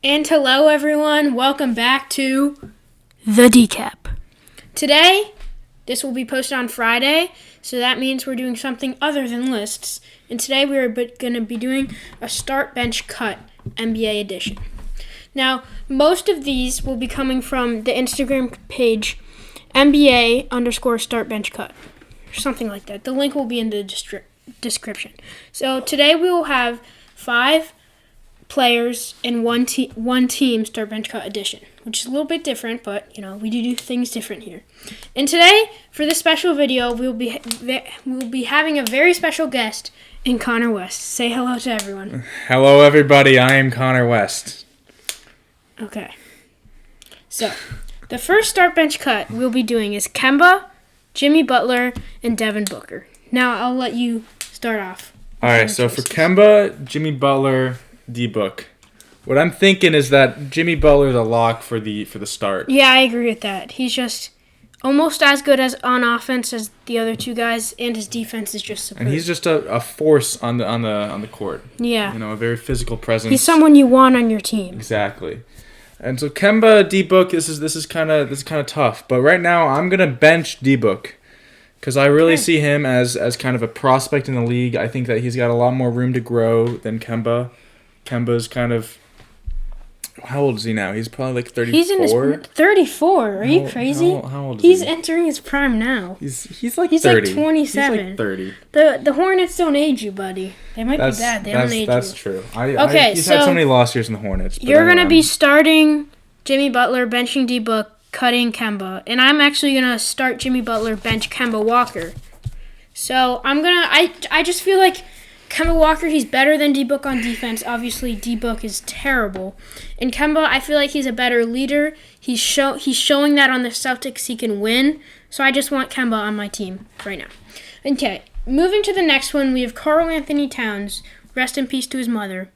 And hello, everyone. Welcome back to The Decap. Today, this will be posted on Friday, so that means we're doing something other than lists. And today, we are going to be doing a Start Bench Cut NBA edition. Now, most of these will be coming from the Instagram page NBA_Start Bench Cut, or something like that. The link will be in the description. So today, we will have 5 players in one team Start Bench Cut edition, which is a little bit different, but we do things different here. And today, for this special video, we'll be having a very special guest in Connor West. Say hello to everyone. Hello, everybody. I am Connor West. Okay. So, the first Start Bench Cut we'll be doing is Kemba, Jimmy Butler, and Devin Booker. Now, I'll let you start off. All right, so for Kemba, Jimmy Butler, D-Book. What I'm thinking is that Jimmy Butler's a lock for the start. Yeah, I agree with that. He's just almost as good as on offense as the other two guys, and his defense is just superb. And he's just a force on the court. Yeah. A very physical presence. He's someone you want on your team. Exactly. And so Kemba, D-Book, this is kind of tough. But right now I'm gonna bench D-Book because I really see him as kind of a prospect in the league. I think that he's got a lot more room to grow than Kemba. Kemba's kind of, how old is he now? He's probably like 34. He's in his 34. Are you crazy? How old is he? He's entering his prime now. He's like 30. He's like 27. He's like 30. The Hornets don't age you, buddy. They might be bad. They don't age you. That's true. He's so had so many lost years in the Hornets. You're going to be starting Jimmy Butler, benching D-Book, cutting Kemba. And I'm actually going to start Jimmy Butler, bench Kemba Walker. So I just feel like Kemba Walker, he's better than D-Book on defense. Obviously, D-Book is terrible. And Kemba, I feel like he's a better leader. He's showing that on the Celtics he can win. So I just want Kemba on my team right now. Okay, moving to the next one, we have Karl-Anthony Towns, rest in peace to his mother,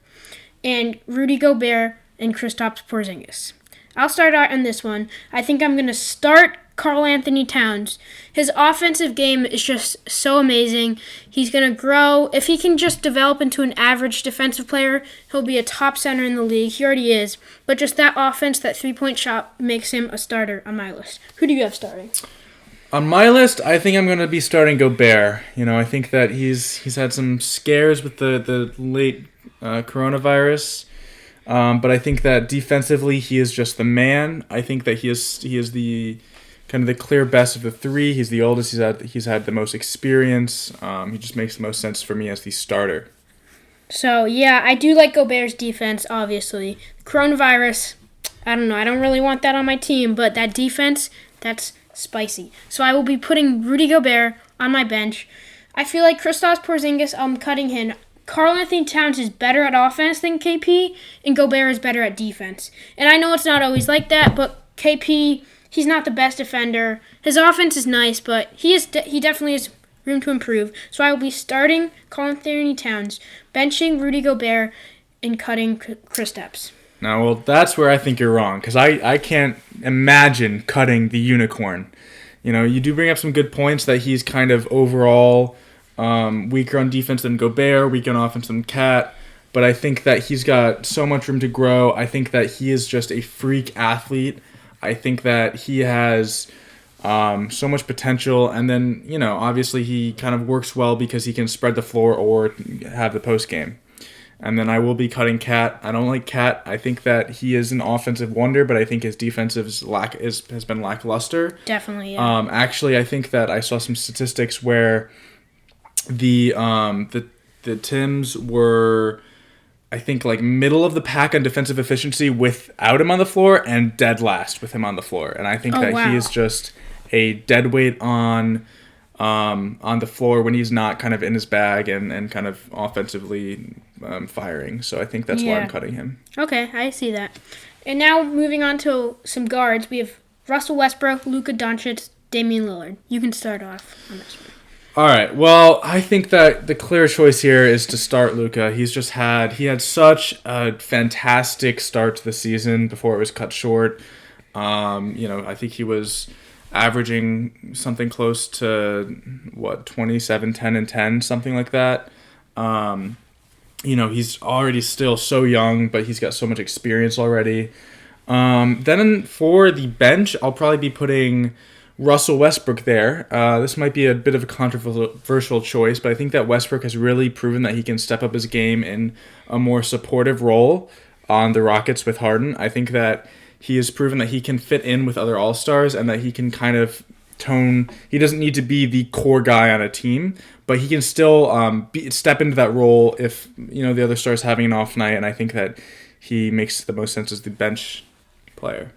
and Rudy Gobert and Kristaps Porzingis. I'll start out on this one. I think I'm going to start Karl-Anthony Towns. His offensive game is just so amazing. He's going to grow. If he can just develop into an average defensive player, he'll be a top center in the league. He already is. But just that offense, that three-point shot, makes him a starter on my list. Who do you have starting? On my list, I think I'm going to be starting Gobert. I think that he's had some scares with the late coronavirus. But I think that defensively, he is just the man. I think that he is the kind of the clear best of the three. He's the oldest. He's had the most experience. He just makes the most sense for me as the starter. So, yeah, I do like Gobert's defense, obviously. Coronavirus, I don't know. I don't really want that on my team, but that defense, that's spicy. So I will be putting Rudy Gobert on my bench. I feel like Kristaps Porzingis, I'm cutting him. Karl-Anthony Towns is better at offense than KP, and Gobert is better at defense. And I know it's not always like that, but KP, he's not the best defender. His offense is nice, but he definitely has room to improve. So I will be starting Karl-Anthony Towns, benching Rudy Gobert, and cutting Kristaps. Now, well, that's where I think you're wrong, because I can't imagine cutting the unicorn. You do bring up some good points that he's kind of overall weaker on defense than Gobert, weaker on offense than Cat. But I think that he's got so much room to grow. I think that he is just a freak athlete. I think that he has so much potential. And then, obviously he kind of works well because he can spread the floor or have the post game. And then I will be cutting Cat. I don't like Cat. I think that he is an offensive wonder, but I think his defensive has been lackluster. Definitely, yeah. Actually, I think that I saw some statistics where the Tims were, I think, like middle of the pack on defensive efficiency without him on the floor and dead last with him on the floor. And I think he is just a dead weight on the floor when he's not kind of in his bag and kind of offensively firing. So I think that's why I'm cutting him. Okay, I see that. And now moving on to some guards, we have Russell Westbrook, Luka Doncic, Damian Lillard. You can start off on this one. All right. Well, I think that the clear choice here is to start Luka. He had such a fantastic start to the season before it was cut short. I think he was averaging something close to 27, 10, and 10, something like that. he's already still so young, but he's got so much experience already. Then for the bench, I'll probably be putting Russell Westbrook there. This might be a bit of a controversial choice, but I think that Westbrook has really proven that he can step up his game in a more supportive role on the Rockets with Harden. I think that he has proven that he can fit in with other All-Stars and that he can kind of he doesn't need to be the core guy on a team, but he can still step into that role if the other star's having an off night, and I think that he makes the most sense as the bench player.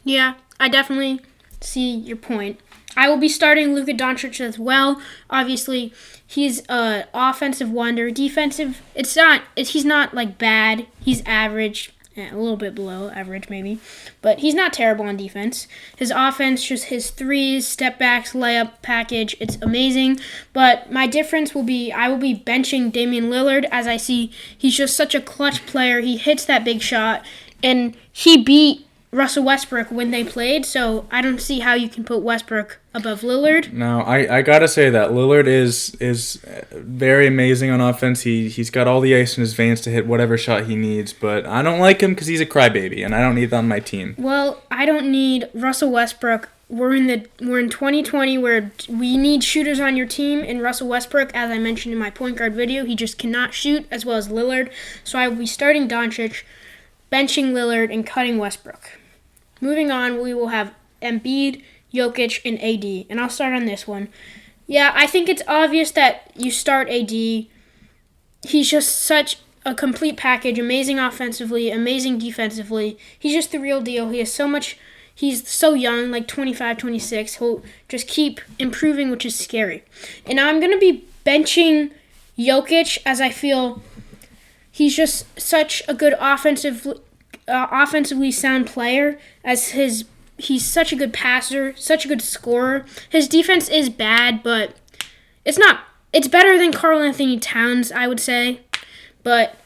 Yeah, I definitely see your point. I will be starting Luka Doncic as well. Obviously, he's an offensive wonder. Defensive, he's not like bad. He's average. A little bit below average maybe, but he's not terrible on defense. His offense, just his threes, step backs, layup package, it's amazing. But my difference will be I will be benching Damian Lillard, as I see he's just such a clutch player. He hits that big shot, and he beat Russell Westbrook when they played, so I don't see how you can put Westbrook above Lillard. No, I gotta say that Lillard is very amazing on offense. He's got all the ice in his veins to hit whatever shot he needs, but I don't like him because he's a crybaby, and I don't need that on my team. Well, I don't need Russell Westbrook. We're in 2020 where we need shooters on your team, and Russell Westbrook, as I mentioned in my point guard video, he just cannot shoot as well as Lillard. So I will be starting Doncic, benching Lillard, and cutting Westbrook. Moving on, we will have Embiid, Jokic, and AD. And I'll start on this one. Yeah, I think it's obvious that you start AD. He's just such a complete package, amazing offensively, amazing defensively. He's just the real deal. He's so young, like 25, 26. He'll just keep improving, which is scary. And I'm going to be benching Jokic as I feel he's just such a good offensively sound player, as he's such a good passer, such a good scorer. His defense is bad, but it's better than Karl Anthony Towns, I would say. But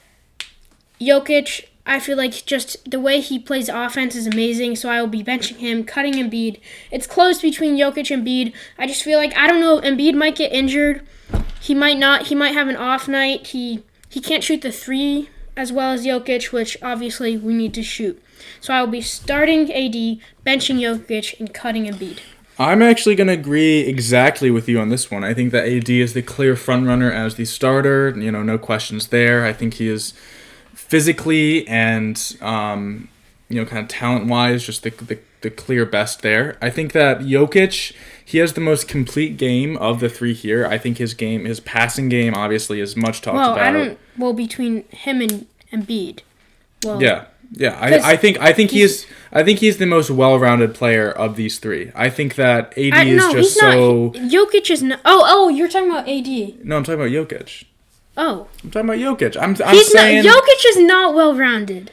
Jokic, I feel like just the way he plays offense is amazing, so I will be benching him, cutting Embiid. It's close between Jokic and Embiid. I just feel like, I don't know, Embiid might get injured. He might not. He might have an off night. He can't shoot the three as well as Jokic, which obviously we need to shoot. So I will be starting AD, benching Jokic, and cutting Embiid. I'm actually going to agree exactly with you on this one. I think that AD is the clear frontrunner as the starter. No questions there. I think he is physically and, kind of talent-wise, just the clear best there. I think that Jokic, he has the most complete game of the three here. I think his passing game, obviously, is much talked about. Between him and Embiid. Well, yeah. I think he's the most well-rounded player of these three. I think that AD is just so. Jokic is not. Oh, you're talking about AD. No, I'm talking about Jokic. Oh. I'm talking about Jokic. I'm saying Jokic is not well-rounded.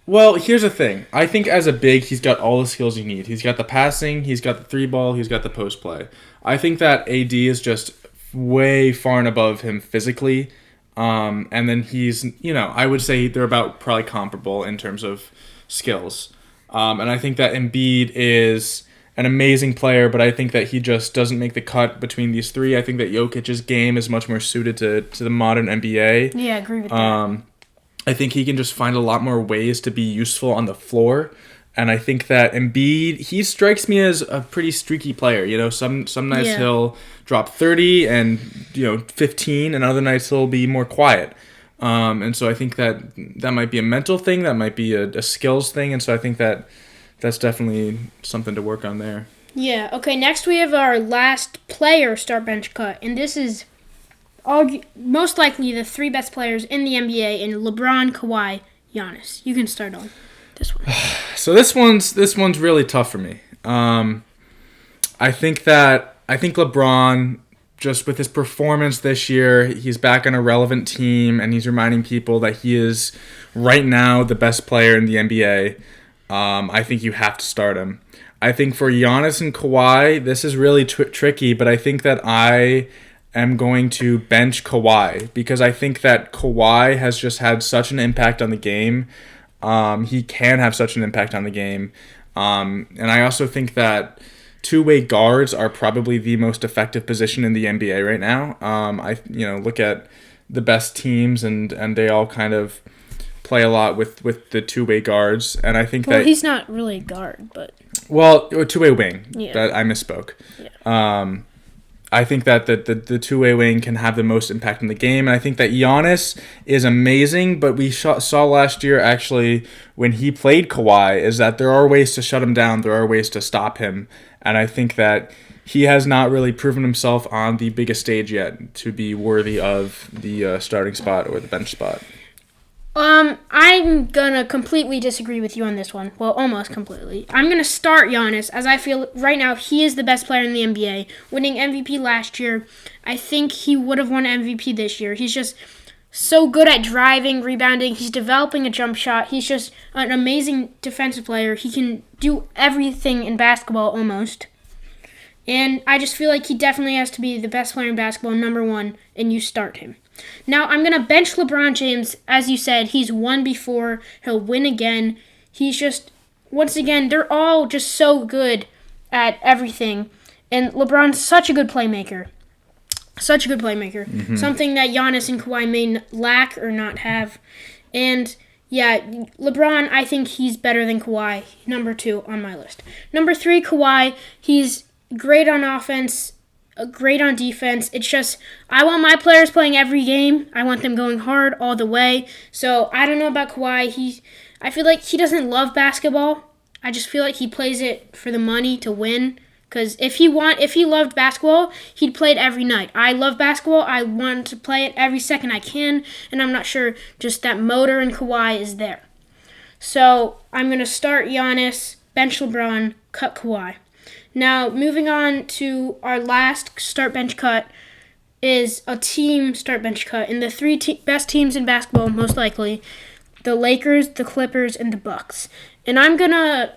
Well, here's the thing. I think as a big, he's got all the skills you need. He's got the passing, he's got the three ball, he's got the post play. I think that AD is just way far and above him physically. And then he's, I would say they're about probably comparable in terms of skills. And I think that Embiid is an amazing player, but I think that he just doesn't make the cut between these three. I think that Jokic's game is much more suited to the modern NBA. Yeah, I agree with that. I think he can just find a lot more ways to be useful on the floor. And I think that Embiid, he strikes me as a pretty streaky player. Some nights he'll drop 30 and 15, and other nights he'll be more quiet. And so I think that might be a mental thing, that might be a skills thing, and so I think that's definitely something to work on there. Yeah. Okay. Next we have our last player start bench cut, and this is most likely the three best players in the NBA in LeBron, Kawhi, Giannis. You can start on this one. So this one's really tough for me. I think LeBron, just with his performance this year, he's back on a relevant team, and he's reminding people that he is right now the best player in the NBA. I think you have to start him. I think for Giannis and Kawhi, this is really tricky, but I think that I am going to bench Kawhi because I think that Kawhi has just had such an impact on the game. He can have such an impact on the game. And I also think that two-way guards are probably the most effective position in the NBA right now. Look at the best teams, and they all kind of play a lot with the two-way guards. And I think Well, that he's not really a guard, but a two-way wing. Yeah. That I misspoke. Yeah. I think that the two-way wing can have the most impact in the game, and I think that Giannis is amazing, but we saw last year, actually, when he played Kawhi, is that there are ways to shut him down, there are ways to stop him, and I think that he has not really proven himself on the biggest stage yet to be worthy of the starting spot or the bench spot. I'm gonna completely disagree with you on this one. Well, almost completely. I'm gonna start Giannis, as I feel right now he is the best player in the NBA, winning MVP last year. I think he would have won MVP this year. He's just so good at driving, rebounding. He's developing a jump shot. He's just an amazing defensive player. He can do everything in basketball almost. And I just feel like he definitely has to be the best player in basketball, number one, and you start him. Now, I'm going to bench LeBron James. As you said, he's won before. He'll win again. He's just, once again, they're all just so good at everything. And LeBron's such a good playmaker. Such a good playmaker. Mm-hmm. Something that Giannis and Kawhi may lack or not have. And, yeah, LeBron, I think he's better than Kawhi. Number 2 on my list. Number 3, Kawhi. He's great on offense. Great on defense. It's just, I want my players playing every game. I want them going hard all the way. So I don't know about Kawhi. I feel like he doesn't love basketball. I just feel like he plays it for the money to win. Because if he loved basketball, he'd play it every night. I love basketball. I want to play it every second I can. And I'm not sure just that motor in Kawhi is there. So I'm going to start Giannis, bench LeBron, cut Kawhi. Now, moving on to our last start bench cut is a team start bench cut. And the three best teams in basketball, most likely, the Lakers, the Clippers, and the Bucks. And I'm going to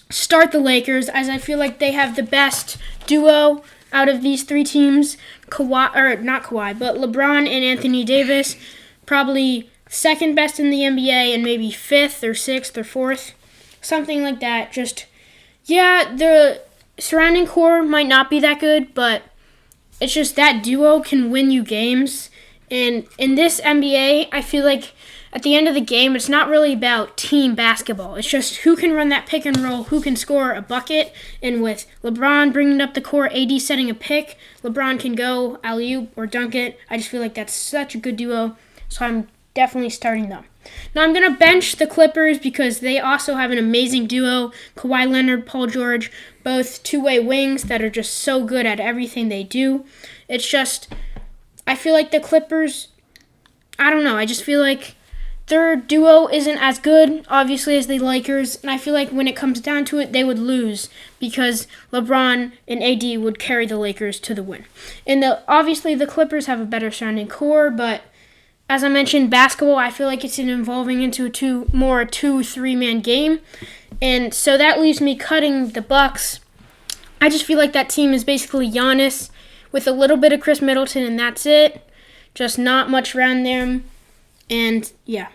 start the Lakers as I feel like they have the best duo out of these three teams. Not Kawhi, but LeBron and Anthony Davis. Probably second best in the NBA and maybe 5th or 6th or 4th. Something like that. Just, yeah, the surrounding core might not be that good, but it's just that duo can win you games. And in this NBA, I feel like at the end of the game, it's not really about team basketball. It's just who can run that pick and roll, who can score a bucket. And with LeBron bringing up the court, AD setting a pick, LeBron can go alley-oop or dunk it. I just feel like that's such a good duo, so I'm definitely starting them. Now I'm going to bench the Clippers because they also have an amazing duo. Kawhi Leonard, Paul George, both two-way wings that are just so good at everything they do. It's just, I feel like the Clippers, I don't know, I just feel like their duo isn't as good, obviously, as the Lakers, and I feel like when it comes down to it, they would lose because LeBron and AD would carry the Lakers to the win. And obviously, the Clippers have a better surrounding core, but as I mentioned, basketball, I feel like it's evolving into a 2-3-man game, and so that leaves me cutting the Bucks. I just feel like that team is basically Giannis with a little bit of Chris Middleton, and that's it. Just not much around them, and yeah.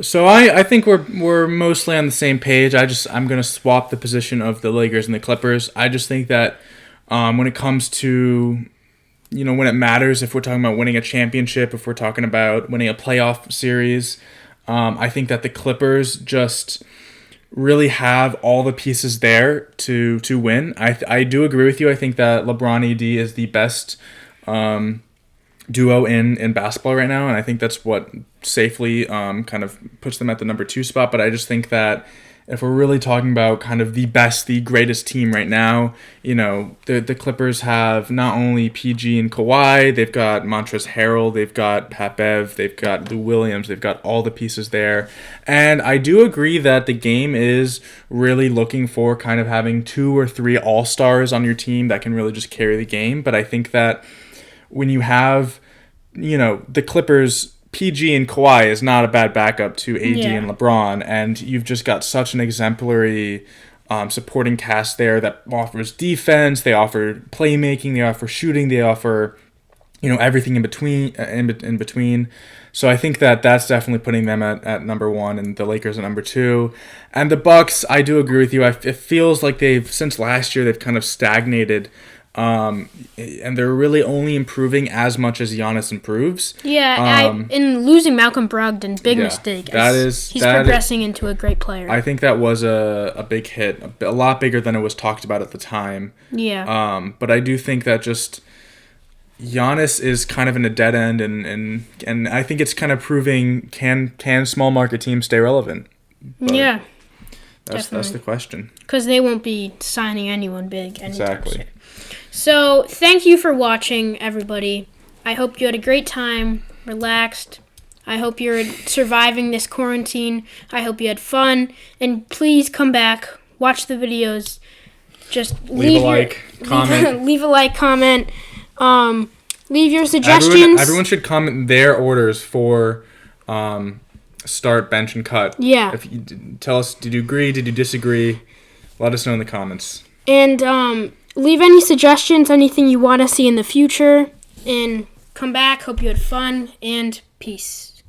So I think we're mostly on the same page. I'm going to swap the position of the Lakers and the Clippers. I just think that when it comes to, when it matters, if we're talking about winning a championship, if we're talking about winning a playoff series, I think that the Clippers just really have all the pieces there to win. I do agree with you. I think that LeBron AD is the best duo in basketball right now, and I think that's what safely kind of puts them at the number 2 spot. But I just think that if we're really talking about kind of the greatest team right now, the Clippers have not only PG and Kawhi, they've got Montrezl Harrell, they've got Pat Bev, they've got Lou Williams, they've got all the pieces there. And I do agree that the game is really looking for kind of having 2 or 3 all-stars on your team that can really just carry the game. But I think that when you have, the Clippers, PG and Kawhi is not a bad backup to AD and LeBron, and you've just got such an exemplary supporting cast there that offers defense, they offer playmaking, they offer shooting, they offer, everything in between. In between. So I think that that's definitely putting them at number 1 and the Lakers at number 2. And the Bucks, I do agree with you. It feels like since last year, they've kind of stagnated and they're really only improving as much as Giannis improves. Yeah, in losing Malcolm Brogdon, big mistake. He's progressing into a great player. I think that was a big hit, a lot bigger than it was talked about at the time. Yeah. But I do think that just Giannis is kind of in a dead end, and I think it's kind of proving can small market teams stay relevant? But yeah. That's the question. Because they won't be signing anyone big anytime Exactly. soon. So, thank you for watching, everybody. I hope you had a great time, relaxed. I hope you're surviving this quarantine. I hope you had fun. And please come back, watch the videos. Just leave a like, comment. Leave a like, comment. Leave your suggestions. Everyone should comment their orders for start, bench, and cut. Yeah. If you tell us, did you agree? Did you disagree? Let us know in the comments. And leave any suggestions, anything you want to see in the future. And come back. Hope you had fun. And peace.